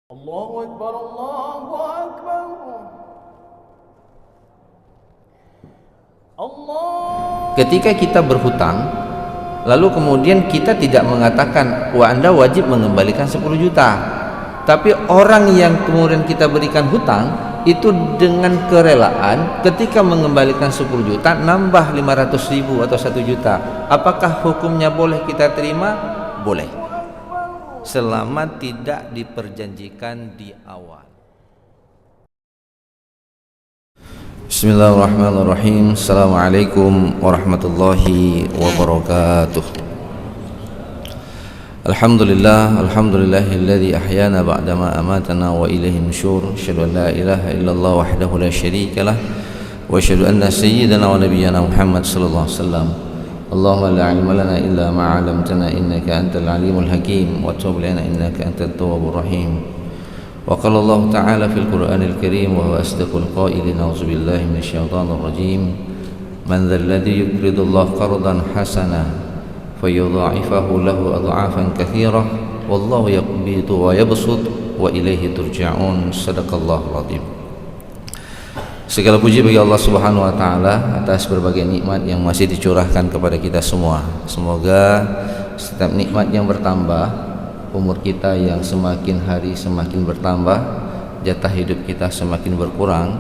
Allahu Akbar, Allahu Akbar. Allah. Ketika kita berhutang, lalu kemudian kita tidak mengatakan, wah Anda wajib mengembalikan 10 juta. Tapi orang yang kemudian kita berikan hutang, itu dengan kerelaan ketika mengembalikan 10 juta, nambah 500 ribu atau 1 juta. Apakah hukumnya boleh kita terima? Boleh. Selama tidak diperjanjikan di awal. Bismillahirrahmanirrahim. Assalamualaikum warahmatullahi wabarakatuh. Alhamdulillahilladzi ahyana ba'dama amatana wa ilaihi nusyur. Asyhadu an la ilaha illallah wahdahu la syarika lah wa asyhadu anna sayyidana wa nabiyyana Muhammad sallallahu alaihi wasallam. Allahumma la ilma lana illa ma 'allamtana innaka antal alimul hakim wa tub lana innaka antat tawwabur rahim. Wa qala Allah ta'ala fil Qur'anil Karim wa huwa asdaqul qailin. A'udzu billahi minasyaitonir rajim. Man dzal ladzi yuqridu Allah qardan hasana fayudha'ifahu lahu adha'afan katsirah wallahu yaqbidu wa yabsut wa ilaihi turja'un. Shadaqallahul azim. Segala puji bagi Allah Subhanahu wa taala atas berbagai nikmat yang masih dicurahkan kepada kita semua. Semoga setiap nikmat yang bertambah, umur kita yang semakin hari semakin bertambah, jatah hidup kita semakin berkurang.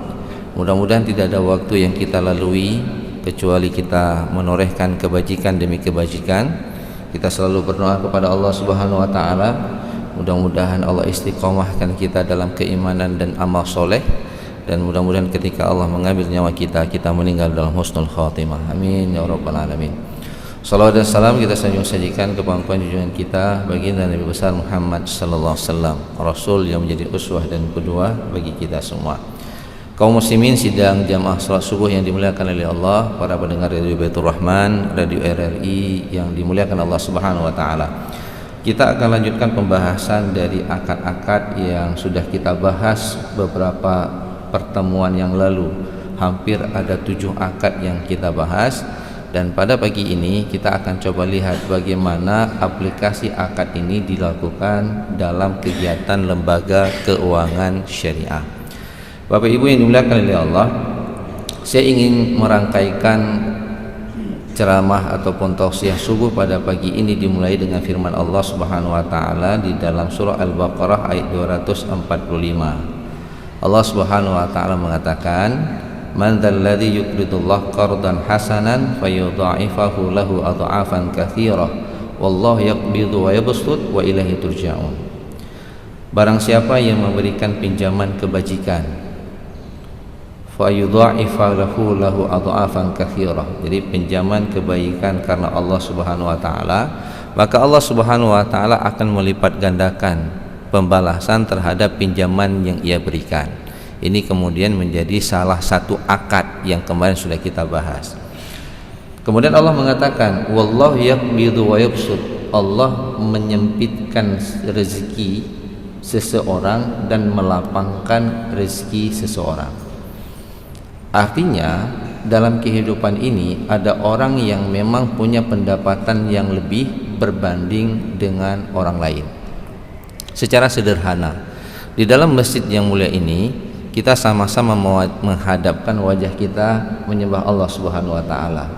Mudah-mudahan tidak ada waktu yang kita lalui kecuali kita menorehkan kebajikan demi kebajikan. Kita selalu berdoa kepada Allah Subhanahu wa taala, mudah-mudahan Allah istiqomahkan kita dalam keimanan dan amal soleh. Dan mudah-mudahan ketika Allah mengambil nyawa kita, kita meninggal dalam husnul khatimah. Amin ya rabbal alamin. Salawat dan salam kita sajikan kepada junjungan kita baginda Nabi besar Muhammad sallallahu alaihi wasallam, Rasul yang menjadi uswah dan qudwah bagi kita semua. Kaum muslimin sidang jamaah salat subuh yang dimuliakan oleh Allah, para pendengar Radio Baitur Rahman, Radio RRI yang dimuliakan Allah Subhanahu wa taala. Kita akan lanjutkan pembahasan dari akad-akad yang sudah kita bahas beberapa pertemuan yang lalu. Hampir ada 7 akad yang kita bahas, dan pada pagi ini kita akan coba lihat bagaimana aplikasi akad ini dilakukan dalam kegiatan lembaga keuangan syariah. Bapak Ibu yang dimuliakan oleh Allah, saya ingin merangkaikan ceramah ataupun tausiah subuh pada pagi ini dimulai dengan firman Allah Subhanahu wa taala di dalam surah Al-Baqarah ayat 245. Allah Subhanahu wa taala mengatakan, man dzal ladzi yuqridullah qardan hasanan fayudha'ifahu lahu adha'afan katsirah wallahu yaqbidu wa yabsut wa ilaihi turja'un. Barang siapa yang memberikan pinjaman kebajikan, fayudha'ifahu lahu adha'afan katsirah, jadi pinjaman kebaikan karena Allah Subhanahu wa taala, maka Allah Subhanahu wa taala akan melipat gandakan pembalasan terhadap pinjaman yang ia berikan. Ini kemudian menjadi salah satu akad yang kemarin sudah kita bahas. Kemudian Allah mengatakan, wallahu yaqbidu wa yabsut, Allah menyempitkan rezeki seseorang dan melapangkan rezeki seseorang. Artinya dalam kehidupan ini ada orang yang memang punya pendapatan yang lebih berbanding dengan orang lain. Secara sederhana, di dalam masjid yang mulia ini kita sama-sama menghadapkan wajah kita menyembah Allah Subhanahu wa taala.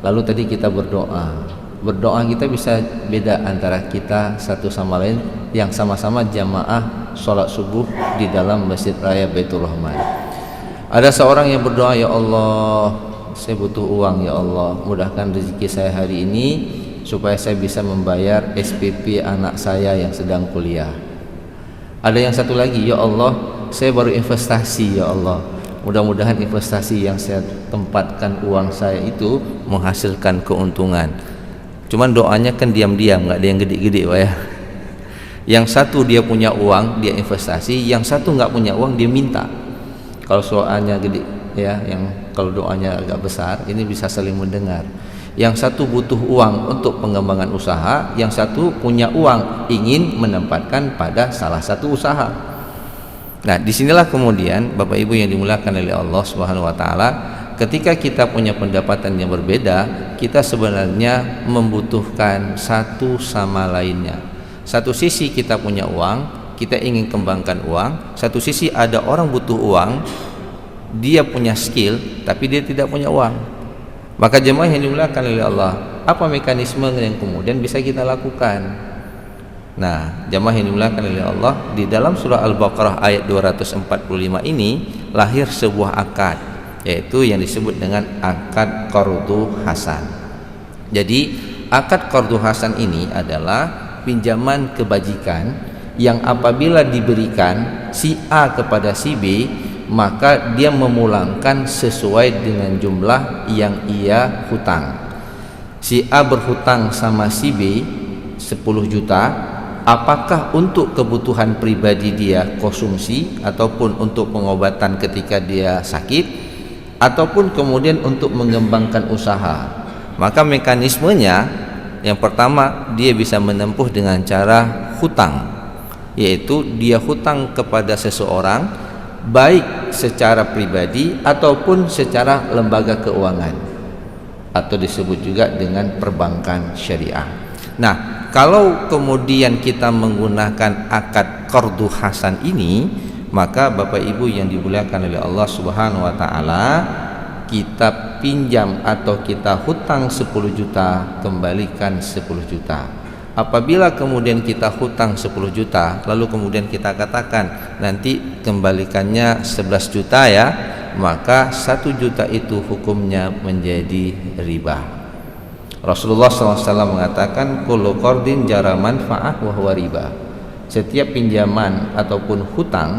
Lalu tadi kita berdoa. Berdoa kita bisa beda antara kita satu sama lain yang sama-sama jamaah sholat subuh di dalam Masjid Raya Baitur Rahman. Ada seorang yang berdoa, ya Allah, saya butuh uang, ya Allah, mudahkan rezeki saya hari ini supaya saya bisa membayar SPP anak saya yang sedang kuliah. Ada yang satu lagi, ya Allah, saya baru investasi, ya Allah, mudah-mudahan investasi yang saya tempatkan uang saya itu menghasilkan keuntungan. Cuman doanya kan diam-diam, nggak ada yang gede-gede, Pak ya. Yang satu dia punya uang, dia investasi, yang satu nggak punya uang, dia minta. Kalau doanya gede ya, yang kalau doanya agak besar, ini bisa saling mendengar. Yang satu butuh uang untuk pengembangan usaha, yang satu punya uang ingin menempatkan pada salah satu usaha. Nah, disinilah kemudian Bapak Ibu yang dimuliakan oleh Allah Subhanahu wa taala, ketika kita punya pendapatan yang berbeda, kita sebenarnya membutuhkan satu sama lainnya. Satu sisi kita punya uang, kita ingin kembangkan uang, satu sisi ada orang butuh uang, dia punya skill tapi dia tidak punya uang. Maka jemaah yang dimuliakan oleh Allah, apa mekanisme yang kemudian bisa kita lakukan? Nah, jemaah yang dimuliakan oleh Allah, di dalam surah Al-Baqarah ayat 245 ini lahir sebuah akad, yaitu yang disebut dengan akad qardu hasan. Jadi akad qardu hasan ini adalah pinjaman kebajikan yang apabila diberikan si A kepada si B, maka dia memulangkan sesuai dengan jumlah yang ia hutang. Si A berhutang sama si B 10 juta, apakah untuk kebutuhan pribadi dia konsumsi ataupun untuk pengobatan ketika dia sakit ataupun kemudian untuk mengembangkan usaha. Maka mekanismenya yang pertama, dia bisa menempuh dengan cara hutang, yaitu dia hutang kepada seseorang baik secara pribadi ataupun secara lembaga keuangan, atau disebut juga dengan perbankan syariah. Nah, kalau kemudian kita menggunakan akad qardu hasan ini, maka Bapak Ibu yang dimuliakan oleh Allah Subhanahu wa taala, kita pinjam atau kita hutang 10 juta, kembalikan 10 juta. Apabila kemudian kita hutang 10 juta, lalu kemudian kita katakan nanti kembalikannya 11 juta ya, maka 1 juta itu hukumnya menjadi riba. Rasulullah SAW mengatakan kullu qardin jara manfa'ah wa huwa riba. Setiap pinjaman ataupun hutang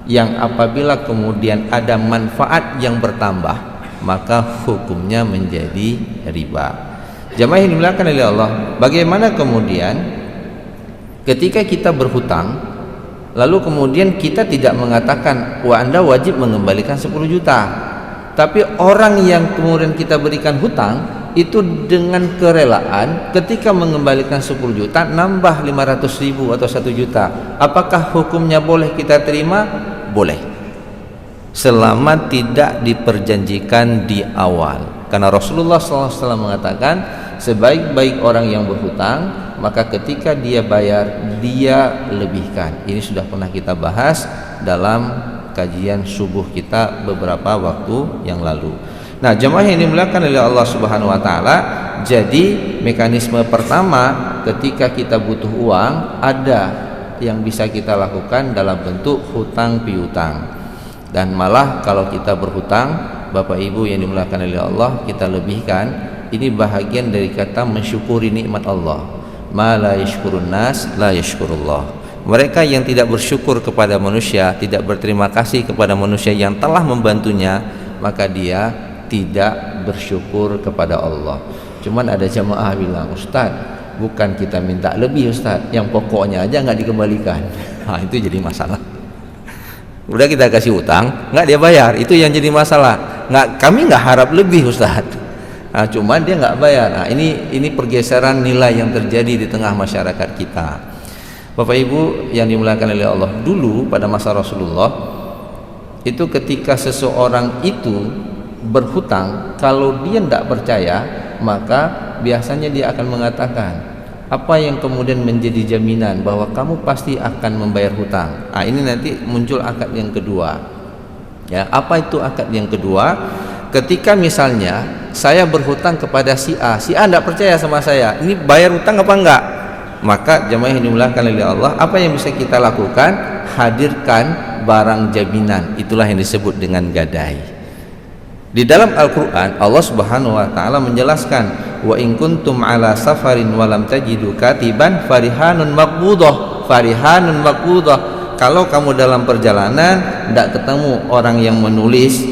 yang apabila kemudian ada manfaat yang bertambah, maka hukumnya menjadi riba. Jamaah yang dimuliakan oleh Allah, bagaimana kemudian ketika kita berhutang lalu kemudian kita tidak mengatakan wah Anda wajib mengembalikan 10 juta, tapi orang yang kemudian kita berikan hutang itu dengan kerelaan ketika mengembalikan 10 juta nambah 500 ribu atau 1 juta, apakah hukumnya boleh kita terima? Boleh, selama tidak diperjanjikan di awal. Karena Rasulullah SAW mengatakan sebaik-baik orang yang berhutang, maka ketika dia bayar dia lebihkan. Ini sudah pernah kita bahas dalam kajian subuh kita beberapa waktu yang lalu. Nah, jemaah yang dimuliakan oleh Allah Subhanahu wa taala, jadi mekanisme pertama ketika kita butuh uang ada yang bisa kita lakukan dalam bentuk hutang piutang. Dan malah kalau kita berhutang, Bapak Ibu yang dimuliakan oleh Allah, kita lebihkan. Ini bahagian dari kata mensyukuri nikmat Allah. Ma la yashkurun nas la yashkurullah. Mereka yang tidak bersyukur kepada manusia, tidak berterima kasih kepada manusia yang telah membantunya, maka dia tidak bersyukur kepada Allah. Cuman ada jamaah bilang, Ustaz, bukan kita minta lebih Ustaz, yang pokoknya aja nggak dikembalikan. Nah, itu jadi masalah. Udah kita kasih utang, nggak dia bayar, itu yang jadi masalah. Kami nggak harap lebih Ustaz, nah, cuman dia nggak bayar. Nah, ini pergeseran nilai yang terjadi di tengah masyarakat kita. Bapak Ibu yang dimuliakan oleh Allah, dulu pada masa Rasulullah itu ketika seseorang itu berhutang, kalau dia tidak percaya, maka biasanya dia akan mengatakan apa yang kemudian menjadi jaminan bahwa kamu pasti akan membayar hutang. Nah, ini nanti muncul akad yang kedua. Ya, apa itu akad yang kedua? Ketika misalnya saya berhutang kepada si A tidak percaya sama saya, ini bayar hutang apa enggak? Maka jemaah yang dimuliakan oleh Allah, apa yang bisa kita lakukan? Hadirkan barang jaminan. Itulah yang disebut dengan gadai. Di dalam Al-Quran Allah Subhanahu wa ta'ala menjelaskan, wa in kuntum ala safarin walam tajidu katiban farihanun maqbudah. Farihanun maqbudah, kalau kamu dalam perjalanan tidak ketemu orang yang menulis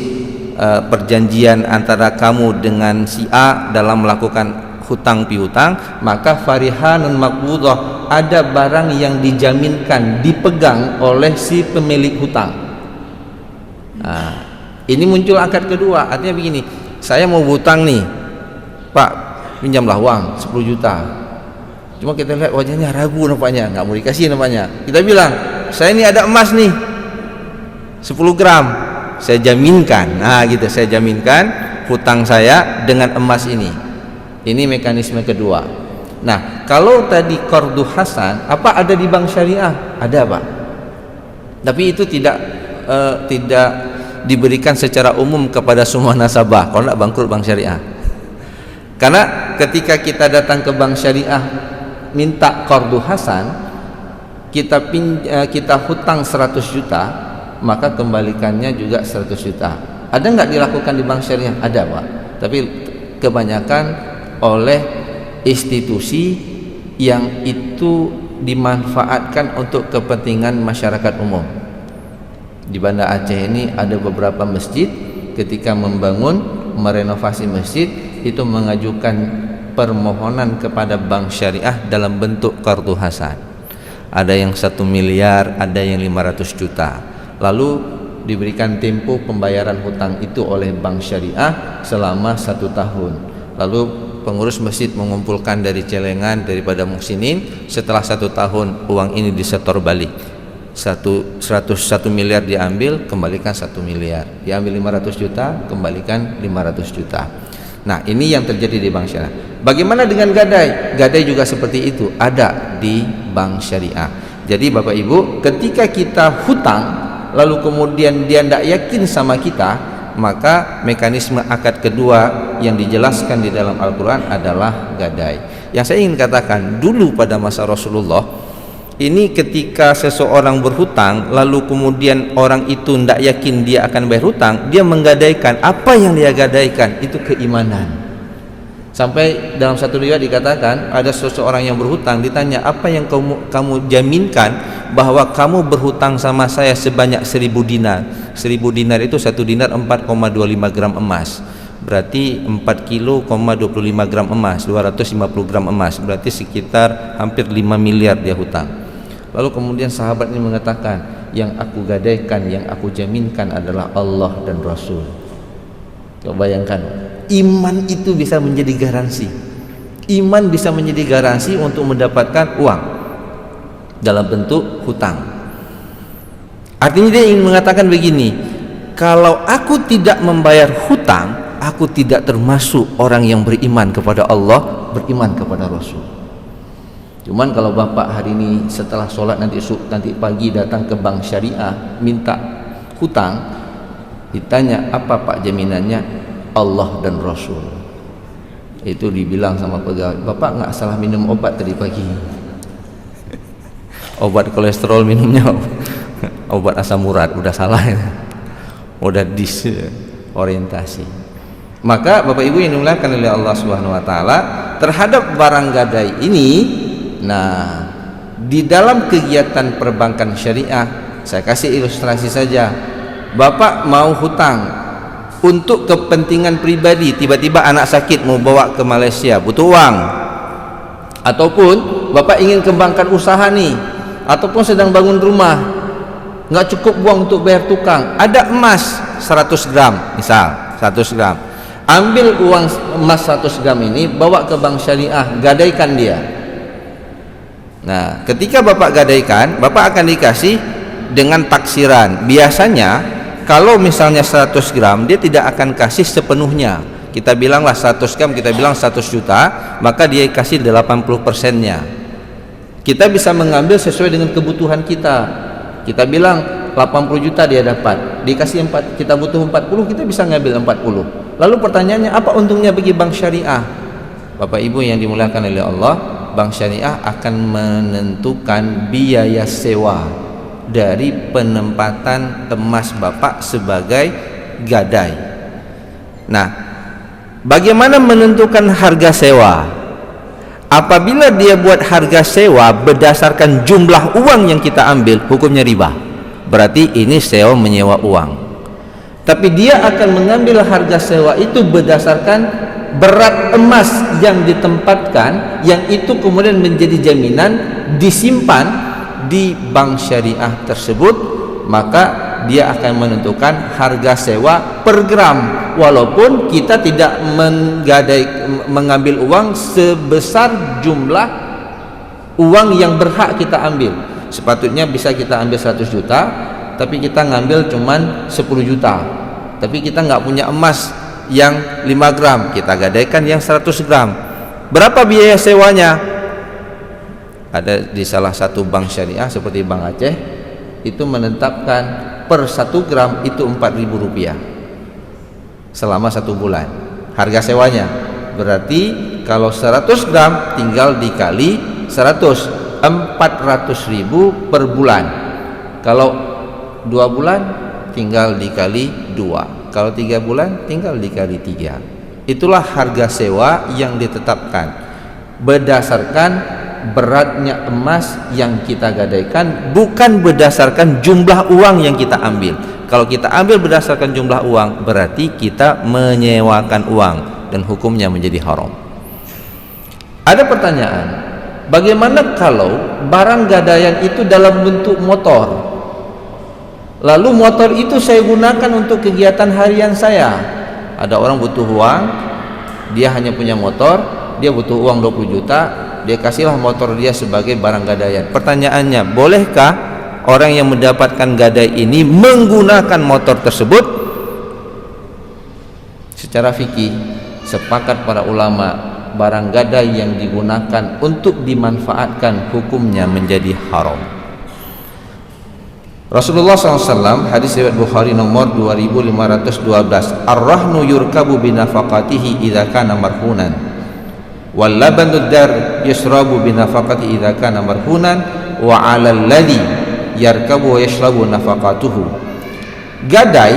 perjanjian antara kamu dengan si A dalam melakukan hutang piutang, maka farihanun maqbudah, ada barang yang dijaminkan, dipegang oleh si pemilik hutang. Nah, ini muncul akad kedua, artinya begini, saya mau hutang nih Pak, pinjamlah uang 10 juta. Cuma kita lihat wajahnya ragu nampaknya, nggak mau dikasih nampaknya. Kita bilang, saya ini ada emas nih 10 gram, saya jaminkan. Nah gitu, saya jaminkan hutang saya dengan emas ini. Ini mekanisme kedua. Nah, kalau tadi qardu hasan, apa ada di bank syariah? Ada Pak. Tapi itu tidak diberikan secara umum kepada semua nasabah. Kalau tidak bangkrut bank syariah. Karena ketika kita datang ke bank syariah minta qardu hasan, kita hutang 100 juta, maka kembalikannya juga 100 juta. Ada nggak dilakukan di bank syariah? Ada, Pak. Tapi kebanyakan oleh institusi yang itu dimanfaatkan untuk kepentingan masyarakat umum. Di Banda Aceh ini ada beberapa masjid, ketika merenovasi masjid itu mengajukan permohonan kepada bank syariah dalam bentuk qardu hasan. Ada yang 1 miliar, ada yang 500 juta. Lalu diberikan tempo pembayaran hutang itu oleh bank syariah selama 1 tahun. Lalu pengurus masjid mengumpulkan dari celengan daripada muhsinin. Setelah 1 tahun uang ini disetor balik. 101 miliar diambil, kembalikan 1 miliar. Diambil 500 juta, kembalikan 500 juta. Nah, ini yang terjadi di bank syariah. Bagaimana dengan gadai? Gadai juga seperti itu, ada di bank syariah. Jadi Bapak Ibu, ketika kita hutang lalu kemudian dia tidak yakin sama kita, maka mekanisme akad kedua yang dijelaskan di dalam Al-Quran adalah gadai. Yang saya ingin katakan, dulu pada masa Rasulullah ini, ketika seseorang berhutang lalu kemudian orang itu tidak yakin dia akan bayar hutang, dia menggadaikan. Apa yang dia gadaikan? Itu keimanan. Sampai dalam satu riwayat dikatakan ada seseorang yang berhutang, ditanya, apa yang kamu jaminkan bahwa kamu berhutang sama saya sebanyak 1000 dinar. 1000 dinar itu 1 dinar 4,25 gram emas, berarti 4 kilo 25 gram emas, 250 gram emas, berarti sekitar hampir 5 miliar dia hutang. Lalu kemudian sahabat ini mengatakan, yang aku gadaikan, yang aku jaminkan adalah Allah dan Rasul. Coba bayangkan, iman itu bisa menjadi garansi. Iman bisa menjadi garansi untuk mendapatkan uang dalam bentuk hutang. Artinya dia ingin mengatakan begini, kalau aku tidak membayar hutang, aku tidak termasuk orang yang beriman kepada Allah, beriman kepada Rasul. Cuman kalau Bapak hari ini setelah sholat nanti pagi datang ke bank syariah minta hutang, ditanya, apa Pak jaminannya? Allah dan Rasul. Itu dibilang sama pegawai, Bapak nggak salah minum obat tadi pagi. Obat kolesterol minumnya obat asam urat, udah salah ya. Udah disorientasi. Maka Bapak Ibu yang dimuliakan oleh Allah Subhanahu wa taala, terhadap barang gadai ini, nah, di dalam kegiatan perbankan syariah, saya kasih ilustrasi saja. Bapak mau hutang untuk kepentingan pribadi, tiba-tiba anak sakit mau bawa ke Malaysia, butuh uang. Ataupun Bapak ingin kembangkan usaha nih, ataupun sedang bangun rumah, nggak cukup uang untuk bayar tukang, ada emas 100 gram misal, 100 gram. Ambil uang emas 100 gram ini, bawa ke bank syariah, gadaikan dia. Nah, ketika Bapak gadaikan, Bapak akan dikasih dengan taksiran. Biasanya kalau misalnya 100 gram, dia tidak akan kasih sepenuhnya. Kita bilanglah 100 gram, kita bilang 100 juta, maka dia kasih 80%-nya. Kita bisa mengambil sesuai dengan kebutuhan kita. Kita bilang 80 juta dia dapat, dikasih 4, kita butuh 40, kita bisa ngambil 40. Lalu pertanyaannya, apa untungnya bagi bank syariah? Bapak Ibu yang dimuliakan oleh Allah, bank syariah akan menentukan biaya sewa dari penempatan emas Bapak sebagai gadai. Nah, bagaimana menentukan harga sewa? Apabila dia buat harga sewa berdasarkan jumlah uang yang kita ambil, hukumnya riba. Berarti ini sewa menyewa uang. Tapi dia akan mengambil harga sewa itu berdasarkan berat emas yang ditempatkan, yang itu kemudian menjadi jaminan disimpan di bank syariah tersebut, maka dia akan menentukan harga sewa per gram, walaupun kita tidak mengambil uang sebesar jumlah uang yang berhak kita ambil. Sepatutnya bisa kita ambil 100 juta, tapi kita ngambil cuman 10 juta. Tapi kita nggak punya emas yang 5 gram, kita gadaikan yang 100 gram. Berapa biaya sewanya? Ada di salah satu bank syariah seperti Bank Aceh, itu menetapkan per 1 gram itu Rp4.000 selama 1 bulan harga sewanya. Berarti kalau 100 gram tinggal dikali 100, 400.000 per bulan. Kalau 2 bulan tinggal dikali 2, kalau 3 bulan tinggal dikali 3. Itulah harga sewa yang ditetapkan berdasarkan beratnya emas yang kita gadaikan, bukan berdasarkan jumlah uang yang kita ambil. Kalau kita ambil berdasarkan jumlah uang, berarti kita menyewakan uang dan hukumnya menjadi haram. Ada pertanyaan, bagaimana kalau barang gadaian itu dalam bentuk motor, lalu motor itu saya gunakan untuk kegiatan harian saya? Ada orang butuh uang, dia hanya punya motor, dia butuh uang 20 juta, dia kasihlah motor dia sebagai barang gadaian. Pertanyaannya, bolehkah orang yang mendapatkan gadai ini menggunakan motor tersebut? Secara fikih sepakat para ulama, barang gadai yang digunakan untuk dimanfaatkan hukumnya menjadi haram. Rasulullah SAW, hadis riwayat Bukhari nomor 2512, ar-rahnu yurkabu binafaqatihi idza kana marhunan wal labanu dar yashrabu binafaqati idza kana marhunan wa 'alal ladzi yarkabu wa yashrabu nafaqatuhu. Gadai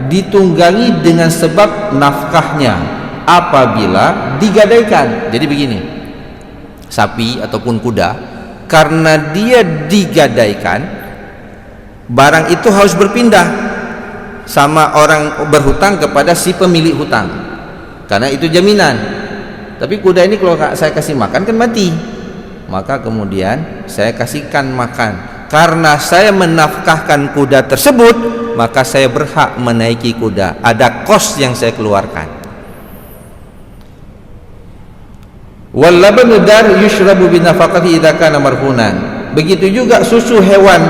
ditunggangi dengan sebab nafkahnya apabila digadaikan. Jadi begini, sapi ataupun kuda, karena dia digadaikan, barang itu harus berpindah sama orang berhutang kepada si pemilik hutang, karena itu jaminan. Tapi kuda ini kalau saya kasih makan kan mati, maka kemudian saya kasihkan makan. Karena saya menafkahkan kuda tersebut, maka saya berhak menaiki kuda. Ada kos yang saya keluarkan. Wal labanu dar yushrabu binafaqati idza kana marhunan. Begitu juga susu hewan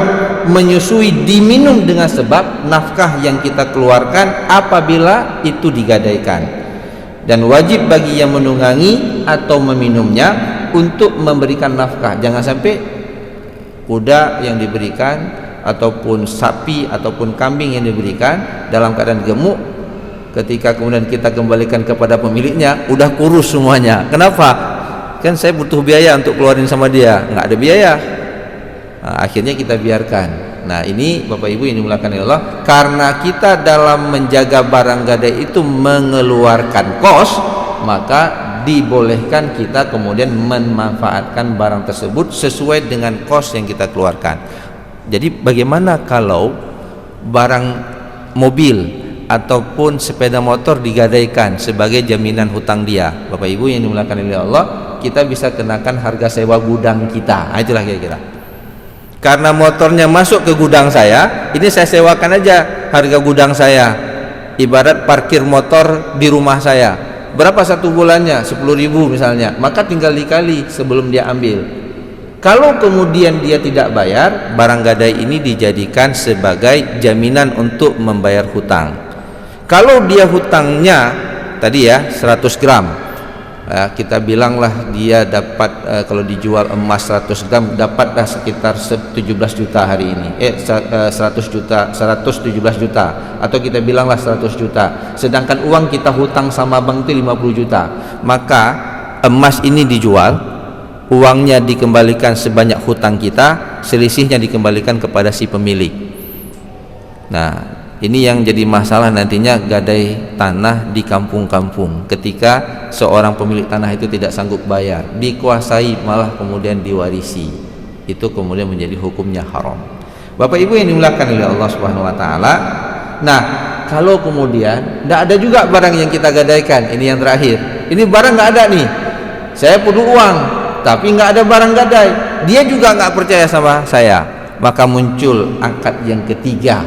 menyusui diminum dengan sebab nafkah yang kita keluarkan apabila itu digadaikan. Dan wajib bagi yang menunggangi atau meminumnya untuk memberikan nafkah. Jangan sampai kuda yang diberikan ataupun sapi ataupun kambing yang diberikan dalam keadaan gemuk, ketika kemudian kita kembalikan kepada pemiliknya udah kurus semuanya. Kenapa? Kan saya butuh biaya untuk keluarin sama dia, nggak ada biaya. Nah, akhirnya kita biarkan. Nah, ini Bapak Ibu yang dimuliakan oleh Allah, karena kita dalam menjaga barang gadai itu mengeluarkan kos, maka dibolehkan kita kemudian memanfaatkan barang tersebut sesuai dengan kos yang kita keluarkan. Jadi bagaimana kalau barang mobil ataupun sepeda motor digadaikan sebagai jaminan hutang dia? Bapak Ibu yang dimuliakan oleh Allah, kita bisa kenakan harga sewa gudang kita. Nah, itulah kira-kira. Karena motornya masuk ke gudang saya, ini saya sewakan aja harga gudang saya, ibarat parkir motor di rumah saya. Berapa 1 bulannya? 10.000 misalnya, maka tinggal dikali sebelum dia ambil. Kalau kemudian dia tidak bayar, barang gadai ini dijadikan sebagai jaminan untuk membayar hutang. Kalau dia hutangnya tadi ya 100 gram, kita bilanglah dia dapat, kalau dijual emas 100 gram dapatlah sekitar 17 juta hari ini, 117 juta, atau kita bilanglah 100 juta, sedangkan uang kita hutang sama bank itu 50 juta, maka emas ini dijual, uangnya dikembalikan sebanyak hutang kita, selisihnya dikembalikan kepada si pemilik. Nah, ini yang jadi masalah nantinya gadai tanah di kampung-kampung, ketika seorang pemilik tanah itu tidak sanggup bayar, dikuasai malah kemudian diwarisi, itu kemudian menjadi hukumnya haram. Bapak Ibu yang dimuliakan oleh Allah Subhanahu wa taala. Nah, kalau kemudian tidak ada juga barang yang kita gadaikan, ini yang terakhir, ini barang nggak ada nih, saya perlu uang tapi nggak ada barang gadai, dia juga nggak percaya sama saya, maka muncul akad yang ketiga,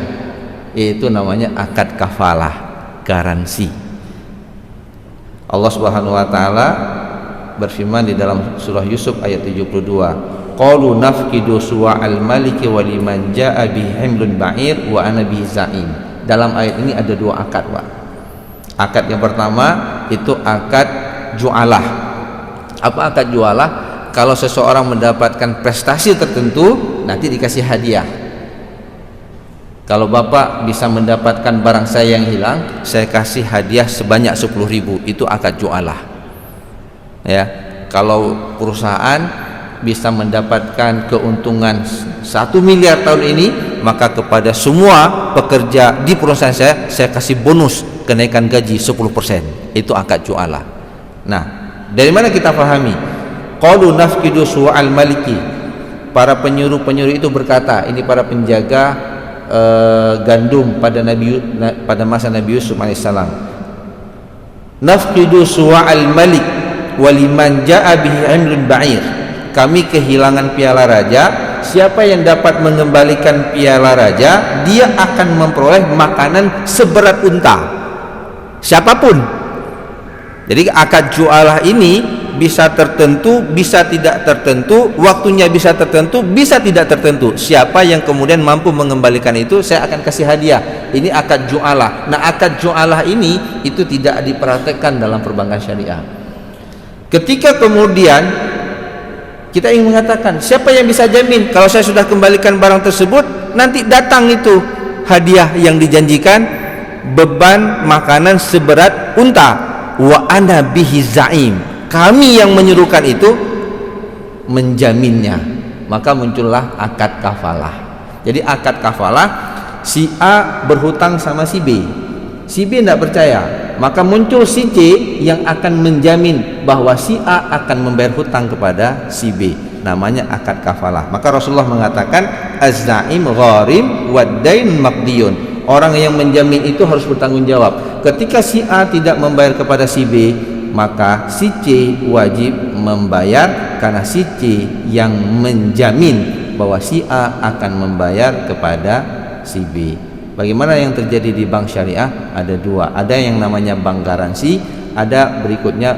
yaitu namanya akad kafalah, garansi. Allah Subhanahu wa taala berfirman di dalam surah Yusuf ayat 72, qalu nafqidu suwa'al maliki wa liman jaa'a bihi himlun ba'ir wa ana bihi za'im. Dalam ayat ini ada 2 akad, Pak. Akad yang pertama itu akad jualah. Apa akad jualah? Kalau seseorang mendapatkan prestasi tertentu, nanti dikasih hadiah. Kalau Bapak bisa mendapatkan barang saya yang hilang, saya kasih hadiah sebanyak 10.000. Itu akad jualah. Ya, kalau perusahaan bisa mendapatkan keuntungan 1 miliar tahun ini, maka kepada semua pekerja di perusahaan saya kasih bonus kenaikan gaji 10%. Itu akad jualah. Nah, dari mana kita pahami? Qalu nafqidu su'al maliki. Para penyuruh itu berkata, ini para penjaga gandum pada masa Nabi Yusuf alaihissalam. Nafqidu su'al malik waliman ja'a bihi amrun ba'ir. Kami kehilangan piala raja. Siapa yang dapat mengembalikan piala raja, dia akan memperoleh makanan seberat unta. Siapapun. Jadi akad jualah ini bisa tertentu, bisa tidak tertentu, waktunya bisa tertentu, bisa tidak tertentu. Siapa yang kemudian mampu mengembalikan itu, saya akan kasih hadiah. Ini akad jualah. Nah, akad jualah ini itu tidak dipraktekkan dalam perbankan syariah. Ketika kemudian kita ingin mengatakan, siapa yang bisa jamin kalau saya sudah kembalikan barang tersebut, nanti datang itu hadiah yang dijanjikan, beban makanan seberat unta. Wa ana bihi za'im. Kami yang menyuruhkan itu menjaminnya. Maka muncullah akad kafalah. Jadi akad kafalah, si A berhutang sama si B. Si B tidak percaya, maka muncul si C yang akan menjamin bahwa si A akan membayar hutang kepada si B. Namanya akad kafalah. Maka Rasulullah mengatakan az-za'im gharim wad-dain maqdiyun. Orang yang menjamin itu harus bertanggung jawab. Ketika si A tidak membayar kepada si B, maka si C wajib membayar, karena si C yang menjamin bahwa si A akan membayar kepada si B. Bagaimana yang terjadi di bank syariah? Ada dua. Ada yang namanya bank garansi, ada berikutnya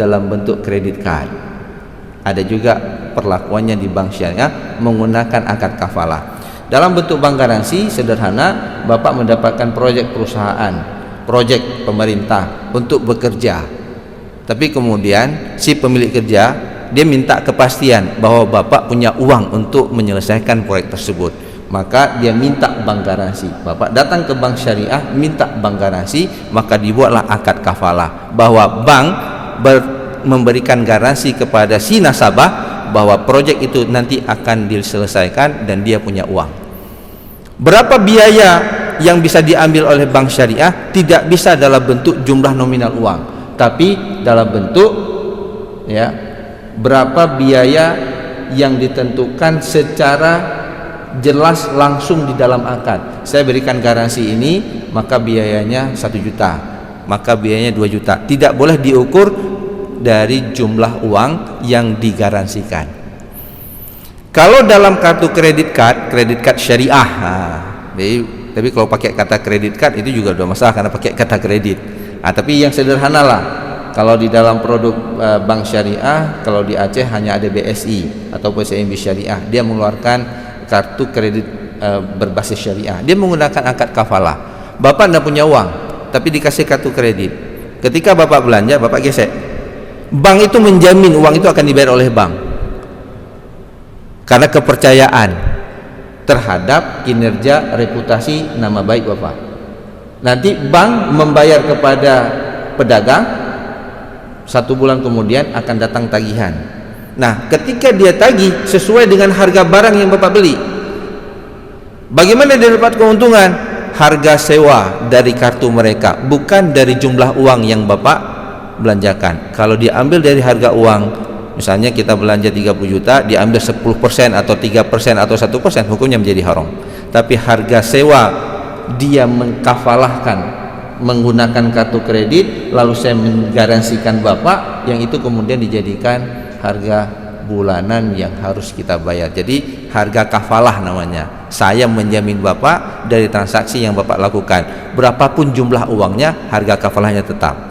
dalam bentuk kredit card. Ada juga perlakuannya di bank syariah menggunakan akad kafalah. Dalam bentuk bank garansi sederhana, Bapak mendapatkan proyek perusahaan, proyek pemerintah untuk bekerja. Tapi kemudian si pemilik kerja dia minta kepastian bahwa Bapak punya uang untuk menyelesaikan proyek tersebut. Maka dia minta bank garansi. Bapak datang ke bank syariah minta bank garansi, maka dibuatlah akad kafalah bahwa bank memberikan garansi kepada si nasabah bahwa proyek itu nanti akan diselesaikan dan dia punya uang. Berapa biaya yang bisa diambil oleh bank syariah? Tidak bisa dalam bentuk jumlah nominal uang, tapi dalam bentuk berapa biaya yang ditentukan secara jelas langsung di dalam akad. Saya berikan garansi ini, maka biayanya 1 juta, maka biayanya 2 juta. Tidak boleh diukur dari jumlah uang yang digaransikan. Kalau dalam kartu kredit card syariah, tapi kalau pakai kata kredit card itu juga udah masalah karena pakai kata kredit. Tapi yang sederhana lah, kalau di dalam produk bank syariah, kalau di Aceh hanya ada BSI atau PCMB syariah, dia mengeluarkan kartu kredit berbasis syariah. Dia menggunakan akad kafalah. Bapak tidak punya uang, tapi dikasih kartu kredit. Ketika Bapak belanja, Bapak gesek. Bank itu menjamin uang itu akan dibayar oleh bank, karena kepercayaan terhadap kinerja, reputasi, nama baik Bapak. Nanti bank membayar kepada pedagang, 1 bulan kemudian akan datang tagihan. Nah, ketika dia tagih sesuai dengan harga barang yang Bapak beli, bagaimana dia dapat keuntungan? Harga sewa dari kartu mereka, bukan dari jumlah uang yang Bapak belanjakan. Kalau diambil dari harga uang, misalnya kita belanja 30 juta, diambil 10% atau 3% atau 1%, hukumnya menjadi haram. Tapi harga sewa dia mengkafalahkan menggunakan kartu kredit, lalu saya menggaransikan Bapak, yang itu kemudian dijadikan harga bulanan yang harus kita bayar. Jadi harga kafalah namanya. Saya menjamin Bapak dari transaksi yang Bapak lakukan, berapapun jumlah uangnya, harga kafalahnya tetap.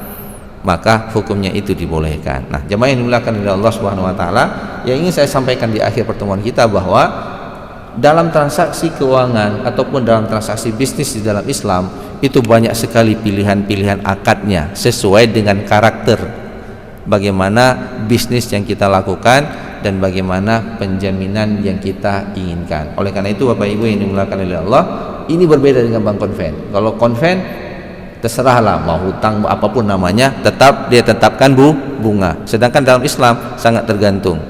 Maka hukumnya itu dibolehkan. Nah, jemaah yang dimuliakan oleh Allah Subhanahu wa taala, yang ingin saya sampaikan di akhir pertemuan kita bahwa dalam transaksi keuangan ataupun dalam transaksi bisnis di dalam Islam itu banyak sekali pilihan-pilihan akadnya sesuai dengan karakter bagaimana bisnis yang kita lakukan dan bagaimana penjaminan yang kita inginkan. Oleh karena itu Bapak Ibu yang dimuliakan oleh Allah, Ini berbeda dengan bank konven. Kalau konven terserahlah mau hutang apapun namanya, tetap dia tetapkan bunga. Sedangkan dalam Islam sangat tergantung.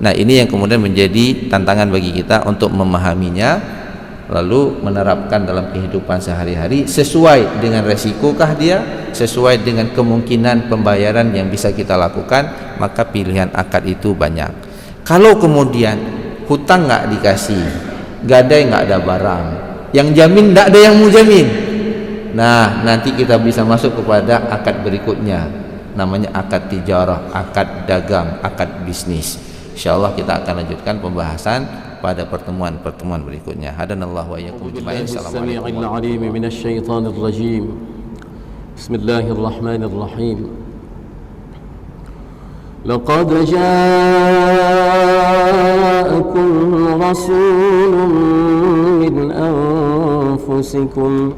Nah, ini yang kemudian menjadi tantangan bagi kita untuk memahaminya, lalu menerapkan dalam kehidupan sehari-hari sesuai dengan resikokah dia, sesuai dengan kemungkinan pembayaran yang bisa kita lakukan, maka pilihan akad itu banyak. Kalau kemudian hutang nggak dikasih, gadai nggak ada barang, yang jamin nggak ada yang mau jamin, nah nanti kita bisa masuk kepada akad berikutnya, namanya akad tijarah, akad dagang, akad bisnis. Insyaallah kita akan lanjutkan pembahasan pada pertemuan berikutnya. Hadanallahu wa iyyakum ajma'in. Assalamualaikum warahmatullahi wabarakatuh. Bismillahirrahmanirrahim. Laqad ja'akum rasulun min anfusikum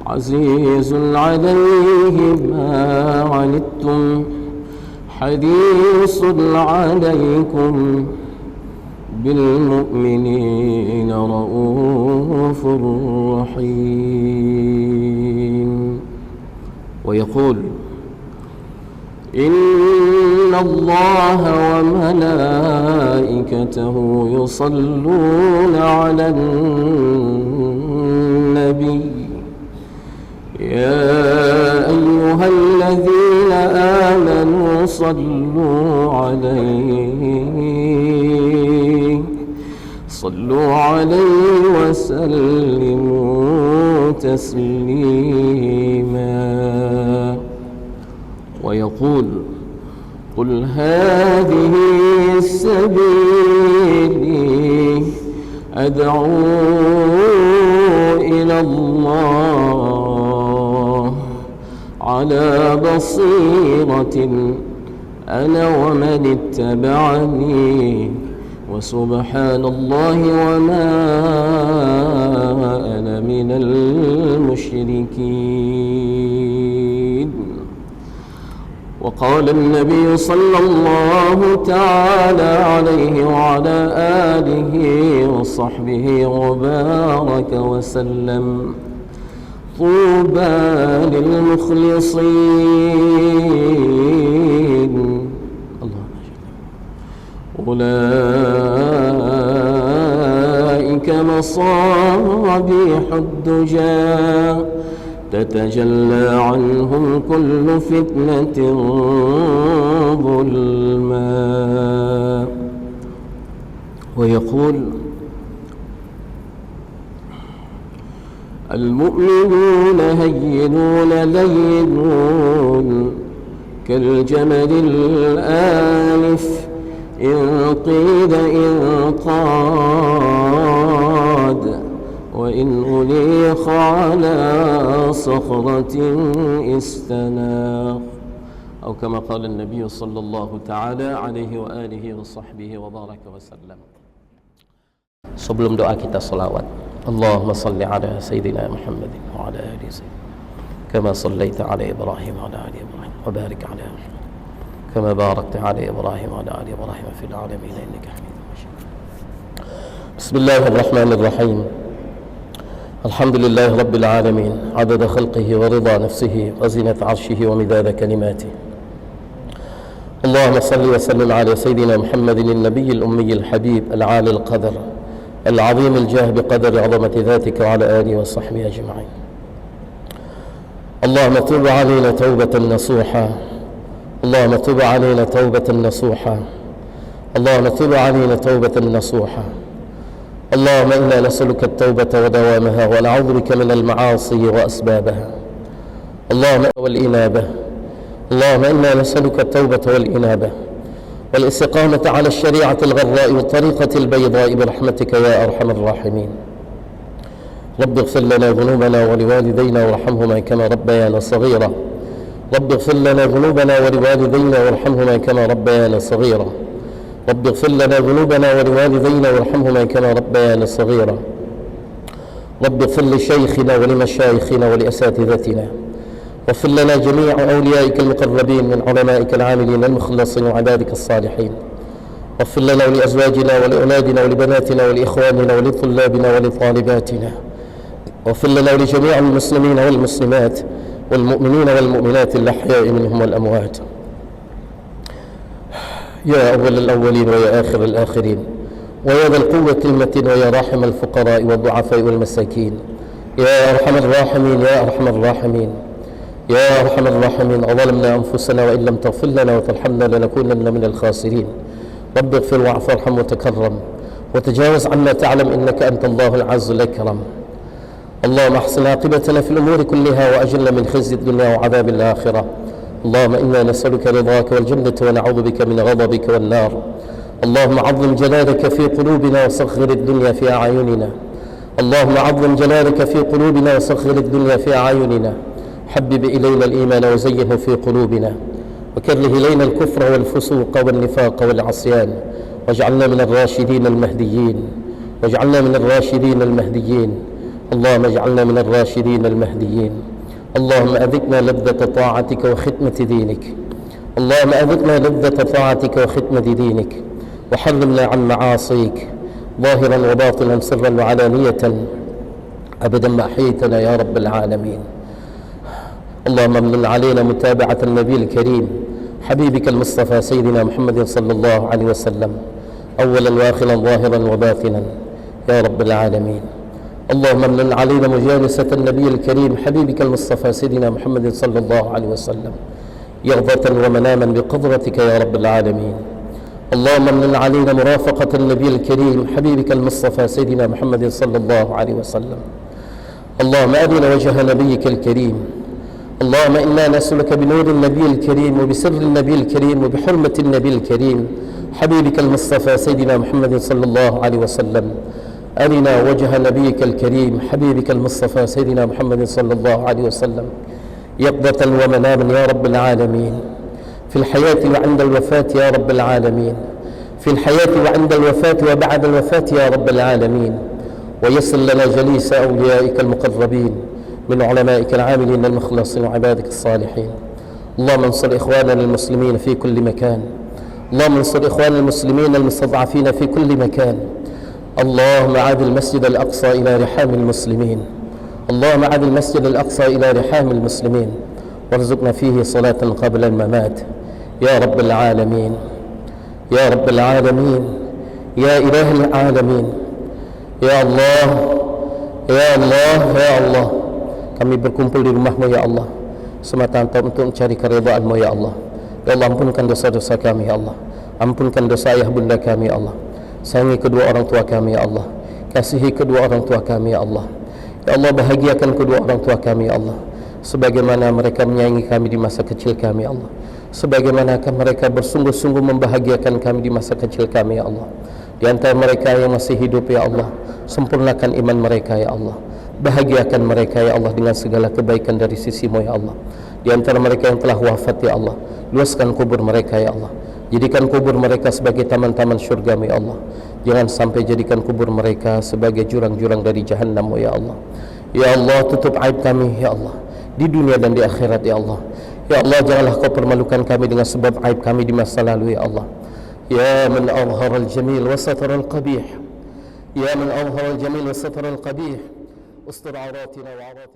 azizun 'alayhi ma 'anittum harisun 'alaykum بالمؤمنين رؤوف رحيم. ويقول إن الله وملائكته يصلون على النبي يا أيها الذين آمنوا صلوا عليه وسلموا تسليما. ويقول قل هذه سبيلي أدعو إلى الله على بصيرة أنا ومن اتبعني وسبحان الله وما أنا من المشركين. وقال النبي صلى الله تعالى عليه وعلى آله وصحبه وبارك وسلم طوبى للمخلصين أولئك مصابيح الدجى تتجلى عنهم كل فتنة ظلما. ويقول المؤمنون هينون لينون كالجمل الآنف إن قيل إن قاد وإن أليق على صخرة استناق أو كما قال النبي صلى الله تعالى عليه وآله وصحبه وبارك وسلم. Sebelum doa kita salawat, Allahumma salli ala Sayyidina Muhammadin wa ala ali Sayyidina kama sallaita ala Ibrahim wa ala ali Ibrahim wa barik ala Muhammad كما باركت على إبراهيم وعلى آل إبراهيم في العالمين إنك حميد مجيد. بسم الله الرحمن الرحيم. الحمد لله رب العالمين عدد خلقه ورضا نفسه وزنة عرشه ومداد كلماته. اللهم صل وسلم على سيدنا محمد النبي الأمي الحبيب العالي القدر العظيم الجاه بقدر عظمة ذاتك وعلى آله وصحبه أجمعين. اللهم تب علينا توبة نصوحا اللهم تب علينا توبة نصوحا اللهم تب علينا توبة نصوحا. اللهم إنا نسألك التوبة ودوامها ونعوذ بك من المعاصي وأسبابها. اللهم والإنابة. اللهم إنا نسألك التوبة والإنابة والاستقامة على الشريعة الغراء والطريقة البيضاء برحمتك يا أرحم الراحمين. رب اغفر لنا ذنوبنا ولوالدينا وارحمهما كما ربيانا صغيرا. رب اغفر لنا ذنوبنا ولوالدينا وارحمهما كما ربيانا صغيرا. رب اغفر لنا ذنوبنا ولوالدينا وارحمهما كما ربيانا صغيرا. رب اغفر لشيخنا ولمشايخنا ولأساتذتنا. واغفر لنا جميع أوليائك المقربين من علمائك العاملين المخلصين وعبادك الصالحين. واغفر لنا ولأزواجنا ولأولادنا ولبناتنا ولإخواننا ولطلابنا ولطالباتنا واغفر لنا ولجميع المسلمين والمسلمات والمؤمنين والمؤمنات الأحياء منهم والأموات. يا أول الأولين ويا آخر الآخرين ويا ذا القوة المتين ويا راحم الفقراء والضعفاء والمساكين، يا أرحم الراحمين يا أرحم الراحمين يا أرحم الراحمين. أظلمنا أنفسنا وإن لم تغفر لنا وترحمنا لنكونن من الخاسرين. رب اغفر واعف وارحم وتكرم وتجاوز عما تعلم إنك أنت الله العز الأكرم. اللهم احسن عاقبتنا في الأمور كلها وأجلنا من خزي الدنيا وعذاب الآخرة. اللهم إنا نسألك رضاك والجنة ونعوذ بك من غضبك والنار. اللهم عظم جلالك في قلوبنا وصغر الدنيا في أعيننا. اللهم عظم جلالك في قلوبنا وصغر الدنيا في أعيننا. حبب إلينا الإيمان وزينه في قلوبنا وكره إلينا الكفر والفسوق والنفاق والعصيان واجعلنا من الراشدين المهديين واجعلنا من الراشدين المهديين. اللهم اجعلنا من الراشدين المهديين. اللهم أذقنا لذة طاعتك وخدمة دينك. اللهم أذقنا لذة طاعتك وخدمة دينك وحرمنا عن معاصيك ظاهرا وباطنا سرا وعلانية أبدا ما أحييتنا يا رب العالمين. اللهم امن علينا متابعة النبي الكريم حبيبك المصطفى سيدنا محمد صلى الله عليه وسلم أولا وآخرا ظاهرا وباطنا يا رب العالمين. اللهم امن علينا مجالسة النبي الكريم حبيبك المصطفى سيدنا محمد صلى الله عليه وسلم يغضة ومناما بقدرتك يا رب العالمين. اللهم امن علينا مرافقة النبي الكريم حبيبك المصطفى سيدنا محمد صلى الله عليه وسلم. اللهم أرنا وجه نبيك الكريم. اللهم إنا نسألك بنور النبي الكريم وبسر النبي الكريم وبحرمة النبي الكريم حبيبك المصطفى سيدنا محمد صلى الله عليه وسلم. أرنا وجه نبيك الكريم حبيبك المصطفى سيدنا محمد صلى الله عليه وسلم يقظة ومناما يا رب العالمين، في الحياة وعند الوفاة يا رب العالمين، في الحياة وعند الوفاة وبعد الوفاة يا رب العالمين. ويسر لنا جليس أوليائك المقربين من علمائك العاملين المخلصين وعبادك الصالحين. اللهم انصر إخواننا المسلمين في كل مكان. اللهم انصر إخواننا المسلمين المستضعفين في كل مكان. اللهم عاد المسجد الأقصى إلى رحام المسلمين. اللهم عاد المسجد الأقصى إلى رحام المسلمين وارزقنا فيه صلاة قبل الممات يا رب العالمين يا رب العالمين يا إله العالمين. Ya Allah, ya Allah, ya Allah, kami berkumpul di rumah-Mu ya Allah semata-mata untuk mencari keridhaan-Mu ya Allah. Ya Allah, ampunkan dosa-dosa kami ya Allah, ampunkan dosa ayah bunda kami ya Allah, sayangi kedua orang tua kami ya Allah, kasihi kedua orang tua kami ya Allah. Ya Allah, bahagiakan kedua orang tua kami ya Allah, sebagaimana mereka menyayangi kami di masa kecil kami ya Allah, sebagaimana mereka bersungguh-sungguh membahagiakan kami di masa kecil kami ya Allah. Di antara mereka yang masih hidup ya Allah, sempurnakan iman mereka ya Allah, bahagiakan mereka ya Allah dengan segala kebaikan dari sisi-Mu ya Allah. Di antara mereka yang telah wafat ya Allah, luaskan kubur mereka ya Allah, jadikan kubur mereka sebagai taman-taman syurga-Mu ya Allah. Jangan sampai jadikan kubur mereka sebagai jurang-jurang dari jahannam-Mu ya Allah. Ya Allah, tutup aib kami ya Allah di dunia dan di akhirat ya Allah. Ya Allah, janganlah Kau permalukan kami dengan sebab aib kami di masa lalu ya Allah. يا من أظهر الجميل وستر القبيح، يا من أظهر الجميل وستر القبيح، استر عوراتنا وعورات